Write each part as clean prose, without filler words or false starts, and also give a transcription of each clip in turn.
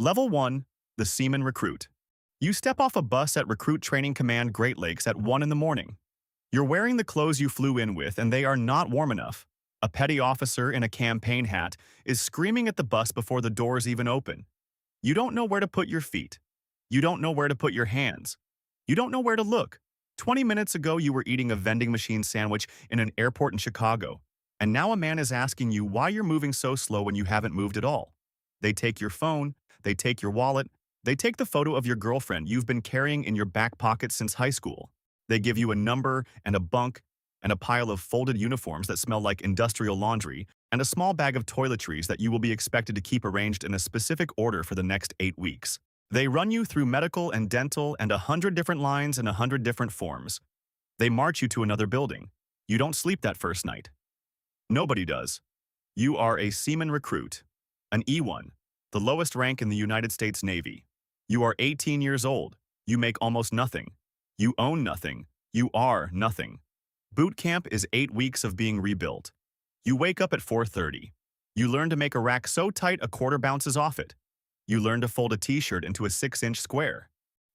Level 1, the Seaman Recruit. You step off a bus at Recruit Training Command Great Lakes at 1 in the morning. You're wearing the clothes you flew in with and they are not warm enough. A petty officer in a campaign hat is screaming at the bus before the doors even open. You don't know where to put your feet. You don't know where to put your hands. You don't know where to look. 20 minutes ago, you were eating a vending machine sandwich in an airport in Chicago, and now a man is asking you why you're moving so slow when you haven't moved at all. They take your phone, they take your wallet, they take the photo of your girlfriend you've been carrying in your back pocket since high school. They give you a number and a bunk and a pile of folded uniforms that smell like industrial laundry and a small bag of toiletries that you will be expected to keep arranged in a specific order for the next 8 weeks. They run you through medical and dental and 100 different lines and 100 different forms. They march you to another building. You don't sleep that first night. Nobody does. You are a Seaman Recruit, an E1, the lowest rank in the United States Navy. You are 18 years old. You make almost nothing. You own nothing. You are nothing. Boot camp is 8 weeks of being rebuilt. You wake up at 4:30. You learn to make a rack so tight a quarter bounces off it. You learn to fold a t-shirt into a 6-inch square.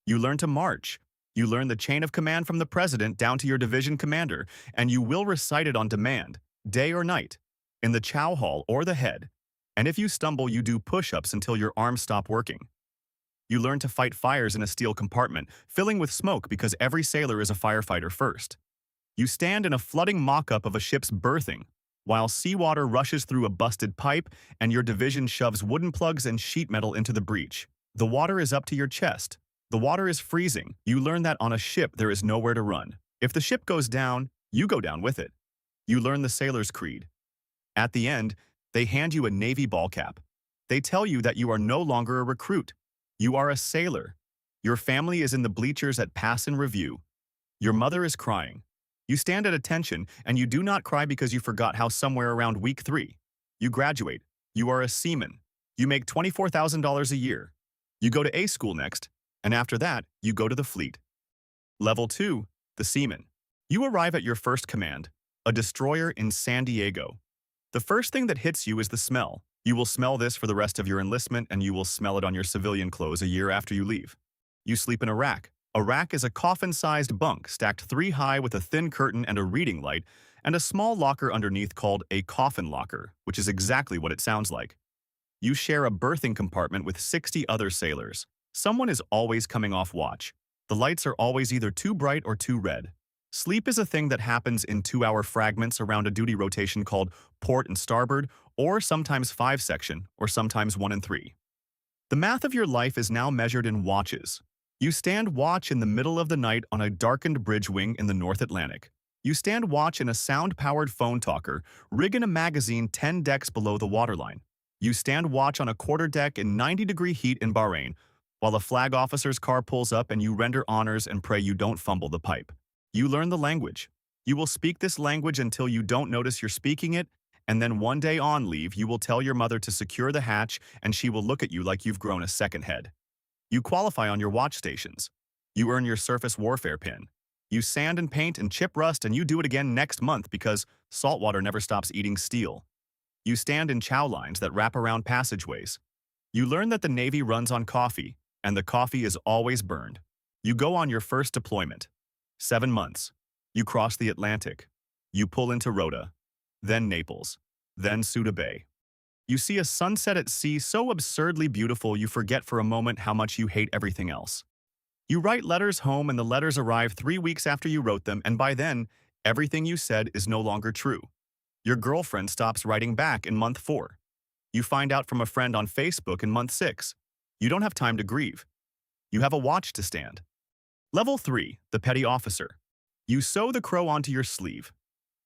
You learn to march. You learn the chain of command from the president down to your division commander, and you will recite it on demand, day or night, in the chow hall or the head. And if you stumble, you do push-ups until your arms stop working. You learn to fight fires in a steel compartment, filling with smoke because every sailor is a firefighter first. You stand in a flooding mock-up of a ship's berthing, while seawater rushes through a busted pipe and your division shoves wooden plugs and sheet metal into the breach. The water is up to your chest. The water is freezing. You learn that on a ship there is nowhere to run. If the ship goes down, you go down with it. You learn the sailor's creed. At the end, they hand you a Navy ball cap. They tell you that you are no longer a recruit. You are a sailor. Your family is in the bleachers at pass and review. Your mother is crying. You stand at attention, and you do not cry because you forgot how somewhere around week 3. You graduate. You are a seaman. You make $24,000 a year. You go to A school next, and after that, you go to the fleet. Level 2, the seaman. You arrive at your first command, a destroyer in San Diego. The first thing that hits you is the smell. You will smell this for the rest of your enlistment, and you will smell it on your civilian clothes a year after you leave. You sleep in a rack. A rack is a coffin-sized bunk stacked 3 high with a thin curtain and a reading light, and a small locker underneath called a coffin locker, which is exactly what it sounds like. You share a berthing compartment with 60 other sailors. Someone is always coming off watch. The lights are always either too bright or too red. Sleep is a thing that happens in 2-hour fragments around a duty rotation called port and starboard, or sometimes 5-section, or sometimes 1 and 3. The math of your life is now measured in watches. You stand watch in the middle of the night on a darkened bridge wing in the North Atlantic. You stand watch in a sound-powered phone talker, rigging a magazine 10 decks below the waterline. You stand watch on a quarterdeck in 90-degree heat in Bahrain, while a flag officer's car pulls up and you render honors and pray you don't fumble the pipe. You learn the language. You will speak this language until you don't notice you're speaking it, and then one day on leave, you will tell your mother to secure the hatch, and she will look at you like you've grown a second head. You qualify on your watch stations. You earn your surface warfare pin. You sand and paint and chip rust, and you do it again next month because saltwater never stops eating steel. You stand in chow lines that wrap around passageways. You learn that the Navy runs on coffee, and the coffee is always burned. You go on your first deployment. 7 months. You cross the Atlantic. You pull into Rota, then Naples, then Suda Bay. You see a sunset at sea so absurdly beautiful you forget for a moment how much you hate everything else. You write letters home and the letters arrive 3 weeks after you wrote them, and by then, everything you said is no longer true. Your girlfriend stops writing back in month 4. You find out from a friend on Facebook in month 6. You don't have time to grieve. You have a watch to stand. Level 3, the petty officer. You sew the crow onto your sleeve.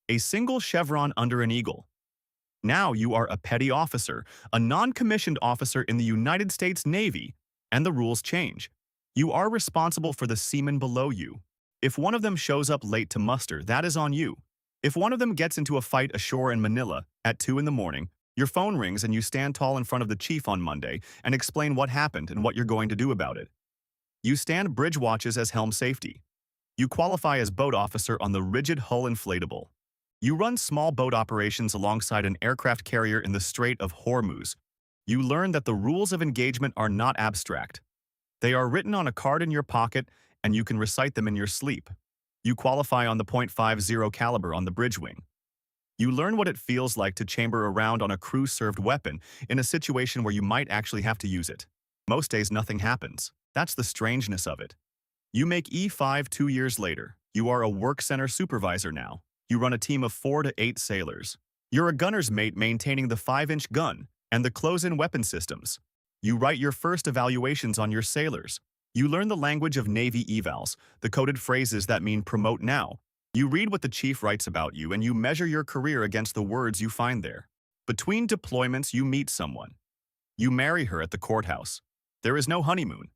A single chevron under an eagle. Now you are a petty officer, a non-commissioned officer in the United States Navy, and the rules change. You are responsible for the seamen below you. If one of them shows up late to muster, that is on you. If one of them gets into a fight ashore in Manila at 2 in the morning, your phone rings and you stand tall in front of the chief on Monday and explain what happened and what you're going to do about it. You stand bridge watches as helm safety. You qualify as boat officer on the rigid hull inflatable. You run small boat operations alongside an aircraft carrier in the Strait of Hormuz. You learn that the rules of engagement are not abstract. They are written on a card in your pocket, and you can recite them in your sleep. You qualify on the .50 caliber on the bridge wing. You learn what it feels like to chamber a round on a crew-served weapon in a situation where you might actually have to use it. Most days nothing happens. That's the strangeness of it. You make E5 2 years later. You are a work center supervisor now. You run a team of 4 to 8 sailors. You're a gunner's mate maintaining the 5-inch gun and the close-in weapon systems. You write your first evaluations on your sailors. You learn the language of Navy evals, the coded phrases that mean promote now. You read what the chief writes about you and you measure your career against the words you find there. Between deployments, you meet someone. You marry her at the courthouse. There is no honeymoon.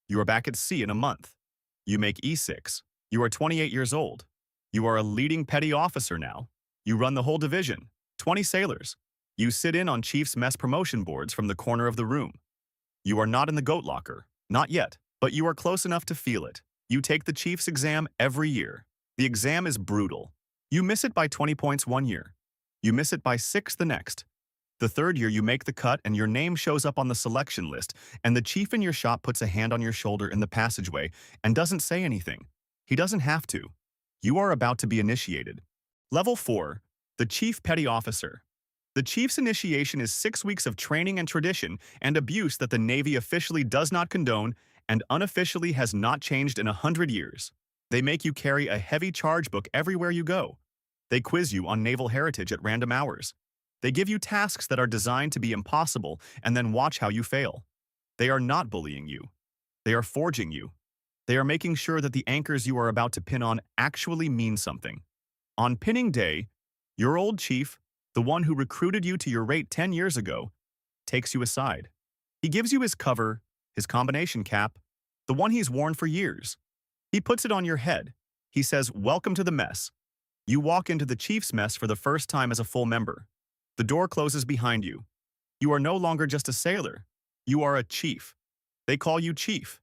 You are back at sea in a month. You make E6. You are 28 years old. You are a leading petty officer now. You run the whole division, 20 sailors. You sit in on chief's mess promotion boards from the corner of the room. You are not in the goat locker, not yet, but you are close enough to feel it. You take the chief's exam every year. The exam is brutal. You miss it by 20 points one year. You miss it by 6 the next. The third year you make the cut and your name shows up on the selection list, and the chief in your shop puts a hand on your shoulder in the passageway and doesn't say anything. He doesn't have to. You are about to be initiated. Level 4, the Chief Petty Officer. The chief's initiation is 6 weeks of training and tradition and abuse that the Navy officially does not condone and unofficially has not changed in 100 years. They make you carry a heavy charge book everywhere you go. They quiz you on naval heritage at random hours. They give you tasks that are designed to be impossible and then watch how you fail. They are not bullying you. They are forging you. They are making sure that the anchors you are about to pin on actually mean something. On pinning day, your old chief, the one who recruited you to your rate 10 years ago, takes you aside. He gives you his cover, his combination cap, the one he's worn for years. He puts it on your head. He says, "Welcome to the mess." You walk into the chief's mess for the first time as a full member. The door closes behind you. You are no longer just a sailor. You are a chief. They call you chief.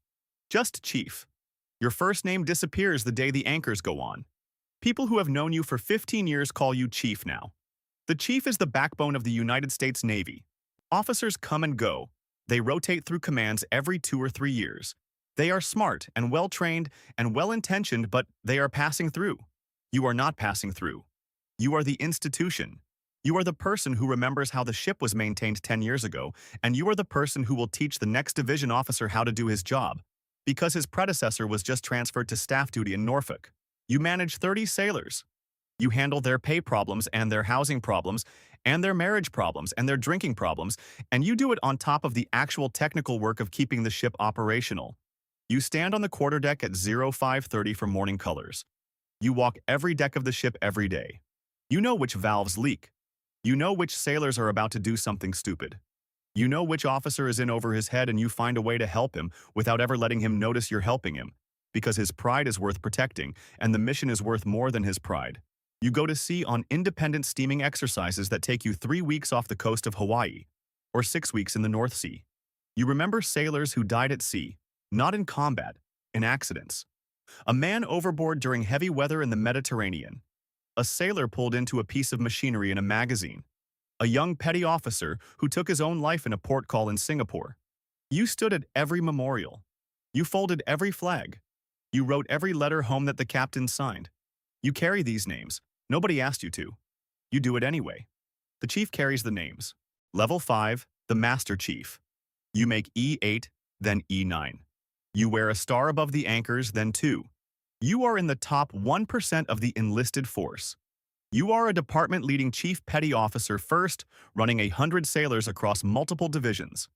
Just chief. Your first name disappears the day the anchors go on. People who have known you for 15 years call you chief now. The chief is the backbone of the United States Navy. Officers come and go. They rotate through commands every 2 or 3 years. They are smart and well-trained and well-intentioned, but they are passing through. You are not passing through. You are the institution. You are the person who remembers how the ship was maintained 10 years ago, and you are the person who will teach the next division officer how to do his job, because his predecessor was just transferred to staff duty in Norfolk. You manage 30 sailors. You handle their pay problems and their housing problems and their marriage problems and their drinking problems, and you do it on top of the actual technical work of keeping the ship operational. You stand on the quarterdeck at 0530 for morning colors. You walk every deck of the ship every day. You know which valves leak. You know which sailors are about to do something stupid. You know which officer is in over his head, and you find a way to help him without ever letting him notice you're helping him, because his pride is worth protecting, and the mission is worth more than his pride. You go to sea on independent steaming exercises that take you 3 weeks off the coast of Hawaii, or 6 weeks in the North Sea. You remember sailors who died at sea, not in combat, in accidents. A man overboard during heavy weather in the Mediterranean. A sailor pulled into a piece of machinery in a magazine. A young petty officer who took his own life in a port call in Singapore. You stood at every memorial. You folded every flag. You wrote every letter home that the captain signed. You carry these names. Nobody asked you to. You do it anyway. The chief carries the names. Level 5, the Master Chief. You make E8, then E9. You wear a star above the anchors, then 2. You are in the top 1% of the enlisted force. You are a department-leading chief petty officer first, running 100 sailors across multiple divisions.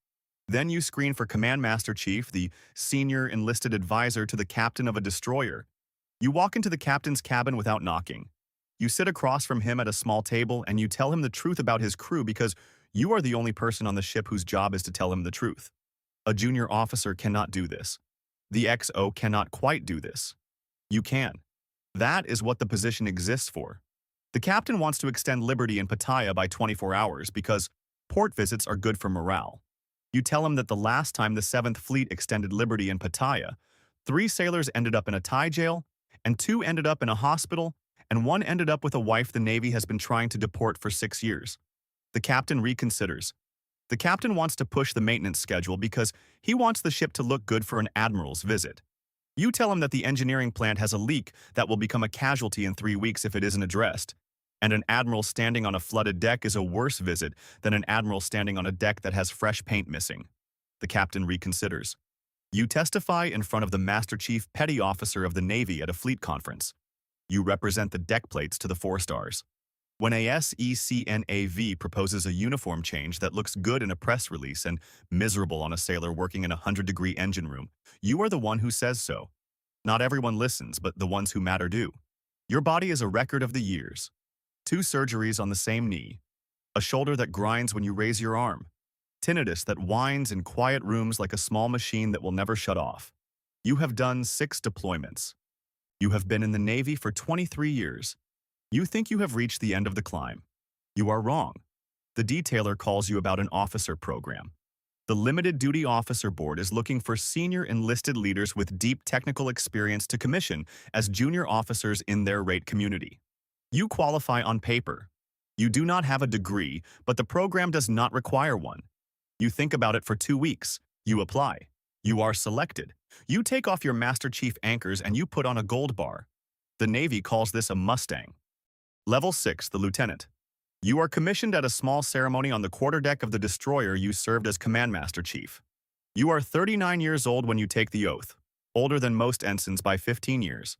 Then you screen for Command Master Chief, the senior enlisted advisor to the captain of a destroyer. You walk into the captain's cabin without knocking. You sit across from him at a small table and you tell him the truth about his crew because you are the only person on the ship whose job is to tell him the truth. A junior officer cannot do this. The XO cannot quite do this. You can. That is what the position exists for. The captain wants to extend liberty in Pattaya by 24 hours because port visits are good for morale. You tell him that the last time the 7th Fleet extended liberty in Pattaya, 3 sailors ended up in a Thai jail, and 2 ended up in a hospital, and 1 ended up with a wife the Navy has been trying to deport for 6 years. The captain reconsiders. The captain wants to push the maintenance schedule because he wants the ship to look good for an admiral's visit. You tell him that the engineering plant has a leak that will become a casualty in 3 weeks if it isn't addressed. And an admiral standing on a flooded deck is a worse visit than an admiral standing on a deck that has fresh paint missing. The captain reconsiders. You testify in front of the Master Chief Petty Officer of the Navy at a fleet conference. You represent the deck plates to the 4 stars. When a SECNAV proposes a uniform change that looks good in a press release and miserable on a sailor working in a 100-degree engine room, you are the one who says so. Not everyone listens, but the ones who matter do. Your body is a record of the years. 2 surgeries on the same knee. A shoulder that grinds when you raise your arm. Tinnitus that whines in quiet rooms like a small machine that will never shut off. You have done 6 deployments. You have been in the Navy for 23 years. You think you have reached the end of the climb. You are wrong. The detailer calls you about an officer program. The Limited Duty Officer Board is looking for senior enlisted leaders with deep technical experience to commission as junior officers in their rate community. You qualify on paper. You do not have a degree, but the program does not require one. You think about it for 2 weeks. You apply. You are selected. You take off your Master Chief anchors and you put on a gold bar. The Navy calls this a Mustang. Level 6, the Lieutenant. You are commissioned at a small ceremony on the quarterdeck of the destroyer you served as Command Master Chief. You are 39 years old when you take the oath, older than most ensigns by 15 years.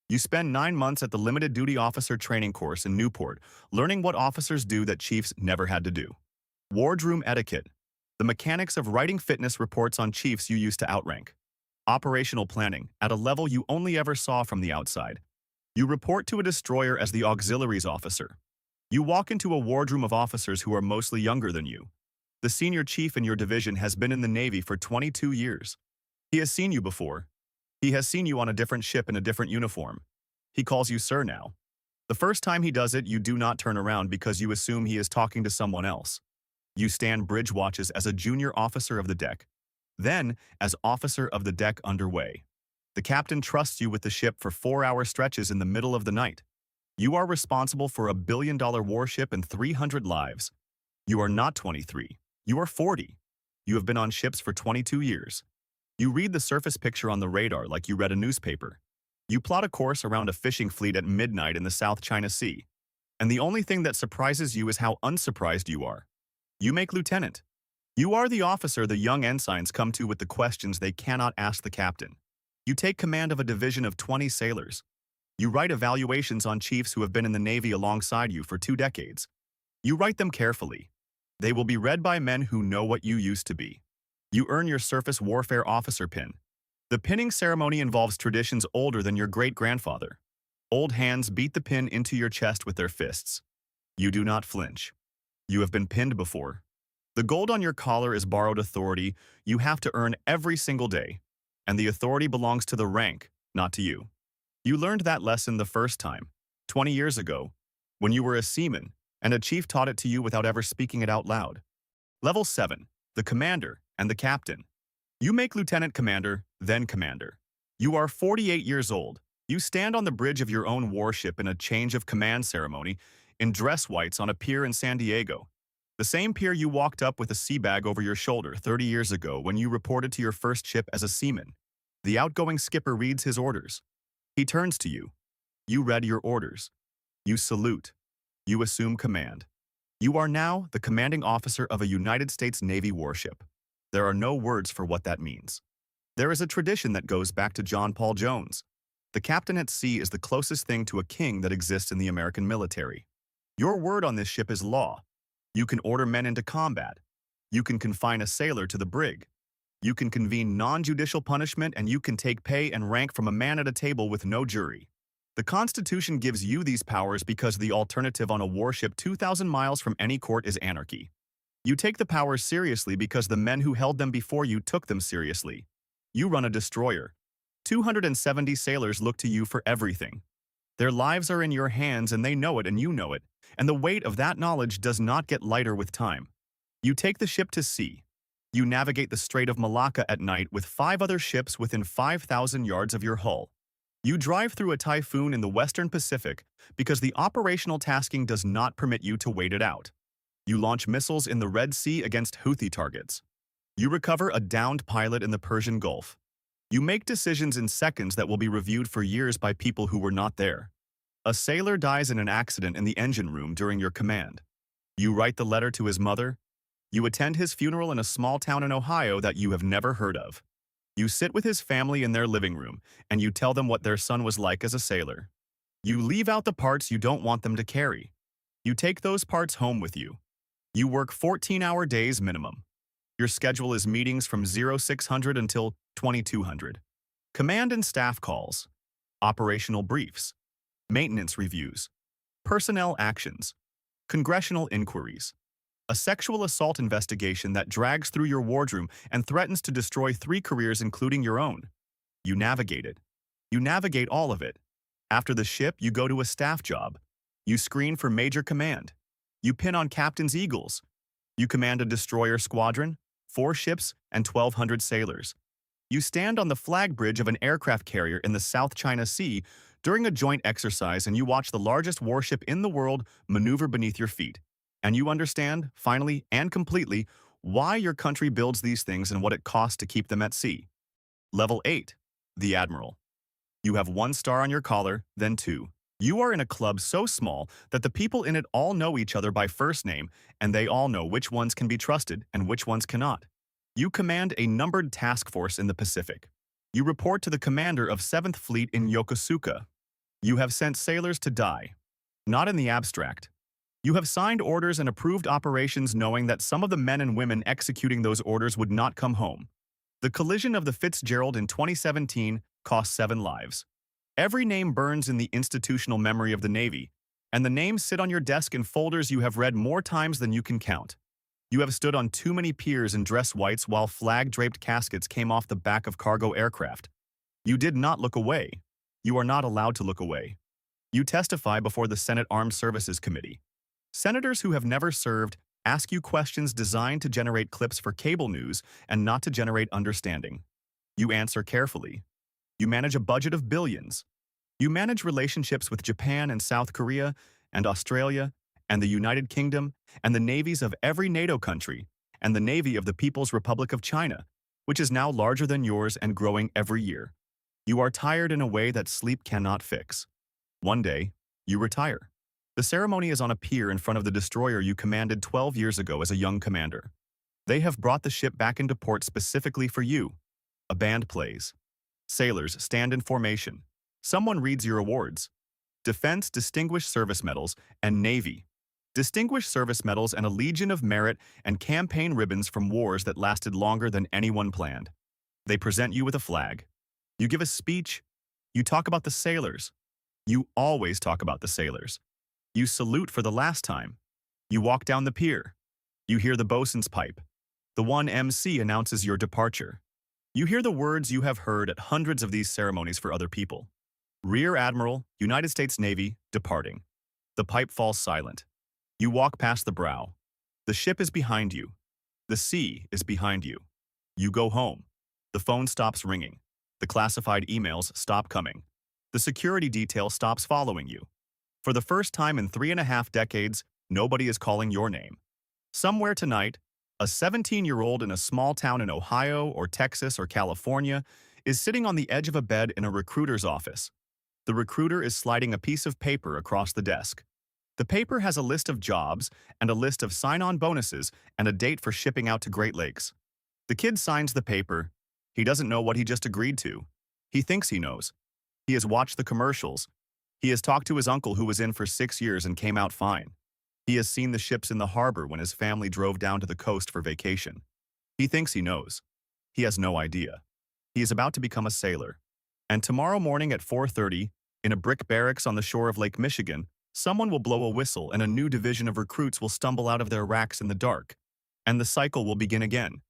You spend 9 months at the Limited Duty Officer Training Course in Newport, learning what officers do that chiefs never had to do. Wardroom etiquette. The mechanics of writing fitness reports on chiefs you used to outrank. Operational planning, at a level you only ever saw from the outside. You report to a destroyer as the auxiliaries officer. You walk into a wardroom of officers who are mostly younger than you. The senior chief in your division has been in the Navy for 22 years. He has seen you before. He has seen you on a different ship in a different uniform. He calls you sir now. The first time he does it, you do not turn around because you assume he is talking to someone else. You stand bridge watches as a junior officer of the deck. Then, as officer of the deck underway. The captain trusts you with the ship for 4-hour stretches in the middle of the night. You are responsible for a billion-dollar warship and 300 lives. You are not 23. You are 40. You have been on ships for 22 years. You read the surface picture on the radar like you read a newspaper. You plot a course around a fishing fleet at midnight in the South China Sea. And the only thing that surprises you is how unsurprised you are. You make lieutenant. You are the officer the young ensigns come to with the questions they cannot ask the captain. You take command of a division of 20 sailors. You write evaluations on chiefs who have been in the Navy alongside you for 2 decades. You write them carefully. They will be read by men who know what you used to be. You earn your surface warfare officer pin. The pinning ceremony involves traditions older than your great-grandfather. Old hands beat the pin into your chest with their fists. You do not flinch. You have been pinned before. The gold on your collar is borrowed authority you have to earn every single day. And the authority belongs to the rank, not to you. You learned that lesson the first time, 20 years ago, when you were a seaman, and a chief taught it to you without ever speaking it out loud. Level 7, the commander and the captain. You make lieutenant commander, then commander. You are 48 years old. You stand on the bridge of your own warship in a change of command ceremony in dress whites on a pier in San Diego. The same pier you walked up with a sea bag over your shoulder 30 years ago when you reported to your first ship as a seaman. The outgoing skipper reads his orders. He turns to you. You read your orders. You salute. You assume command. You are now the commanding officer of a United States Navy warship. There are no words for what that means. There is a tradition that goes back to John Paul Jones. The captain at sea is the closest thing to a king that exists in the American military. Your word on this ship is law. You can order men into combat. You can confine a sailor to the brig. You can convene non-judicial punishment, and you can take pay and rank from a man at a table with no jury. The Constitution gives you these powers because the alternative on a warship 2,000 miles from any court is anarchy. You take the powers seriously because the men who held them before you took them seriously. You run a destroyer. 270 sailors look to you for everything. Their lives are in your hands and they know it and you know it, and the weight of that knowledge does not get lighter with time. You take the ship to sea. You navigate the Strait of Malacca at night with 5 other ships within 5,000 yards of your hull. You drive through a typhoon in the Western Pacific because the operational tasking does not permit you to wait it out. You launch missiles in the Red Sea against Houthi targets. You recover a downed pilot in the Persian Gulf. You make decisions in seconds that will be reviewed for years by people who were not there. A sailor dies in an accident in the engine room during your command. You write the letter to his mother. You attend his funeral in a small town in Ohio that you have never heard of. You sit with his family in their living room, and you tell them what their son was like as a sailor. You leave out the parts you don't want them to carry. You take those parts home with you. You work 14-hour days minimum. Your schedule is meetings from 0600 until 2200. Command and staff calls, operational briefs, maintenance reviews, personnel actions, congressional inquiries, a sexual assault investigation that drags through your wardroom and threatens to destroy 3 careers including your own. You navigate it. You navigate all of it. After the ship, you go to a staff job. You screen for major command. You pin on captain's eagles. You command a destroyer squadron, 4 ships, and 1,200 sailors. You stand on the flag bridge of an aircraft carrier in the South China Sea during a joint exercise, and you watch the largest warship in the world maneuver beneath your feet. And you understand, finally and completely, why your country builds these things and what it costs to keep them at sea. Level 8. The Admiral. You have 1 star on your collar, then 2. You are in a club so small that the people in it all know each other by first name, and they all know which ones can be trusted and which ones cannot. You command a numbered task force in the Pacific. You report to the commander of 7th Fleet in Yokosuka. You have sent sailors to die. Not in the abstract. You have signed orders and approved operations knowing that some of the men and women executing those orders would not come home. The collision of the Fitzgerald in 2017 cost 7 lives. Every name burns in the institutional memory of the Navy, and the names sit on your desk in folders you have read more times than you can count. You have stood on too many piers in dress whites while flag-draped caskets came off the back of cargo aircraft. You did not look away. You are not allowed to look away. You testify before the Senate Armed Services Committee. Senators who have never served ask you questions designed to generate clips for cable news and not to generate understanding. You answer carefully. You manage a budget of billions. You manage relationships with Japan and South Korea and Australia and the United Kingdom and the navies of every NATO country and the Navy of the People's Republic of China, which is now larger than yours and growing every year. You are tired in a way that sleep cannot fix. One day, you retire. The ceremony is on a pier in front of the destroyer you commanded 12 years ago as a young commander. They have brought the ship back into port specifically for you. A band plays. Sailors stand in formation. Someone reads your awards. Defense Distinguished Service Medals and Navy Distinguished Service Medals and a Legion of Merit and campaign ribbons from wars that lasted longer than anyone planned. They present you with a flag. You give a speech. You talk about the sailors. You always talk about the sailors. You salute for the last time. You walk down the pier. You hear the bosun's pipe. The one MC announces your departure. You hear the words you have heard at hundreds of these ceremonies for other people. Rear Admiral, United States Navy, departing. The pipe falls silent. You walk past the brow. The ship is behind you. The sea is behind you. You go home. The phone stops ringing. The classified emails stop coming. The security detail stops following you. For the first time in 3.5 decades, nobody is calling your name. Somewhere tonight, a 17-year-old in a small town in Ohio or Texas or California is sitting on the edge of a bed in a recruiter's office. The recruiter is sliding a piece of paper across the desk. The paper has a list of jobs and a list of sign-on bonuses and a date for shipping out to Great Lakes. The kid signs the paper. He doesn't know what he just agreed to. He thinks he knows. He has watched the commercials. He has talked to his uncle who was in for 6 years and came out fine. He has seen the ships in the harbor when his family drove down to the coast for vacation. He thinks he knows. He has no idea. He is about to become a sailor. And tomorrow morning at 4:30, in a brick barracks on the shore of Lake Michigan, someone will blow a whistle and a new division of recruits will stumble out of their racks in the dark. And the cycle will begin again.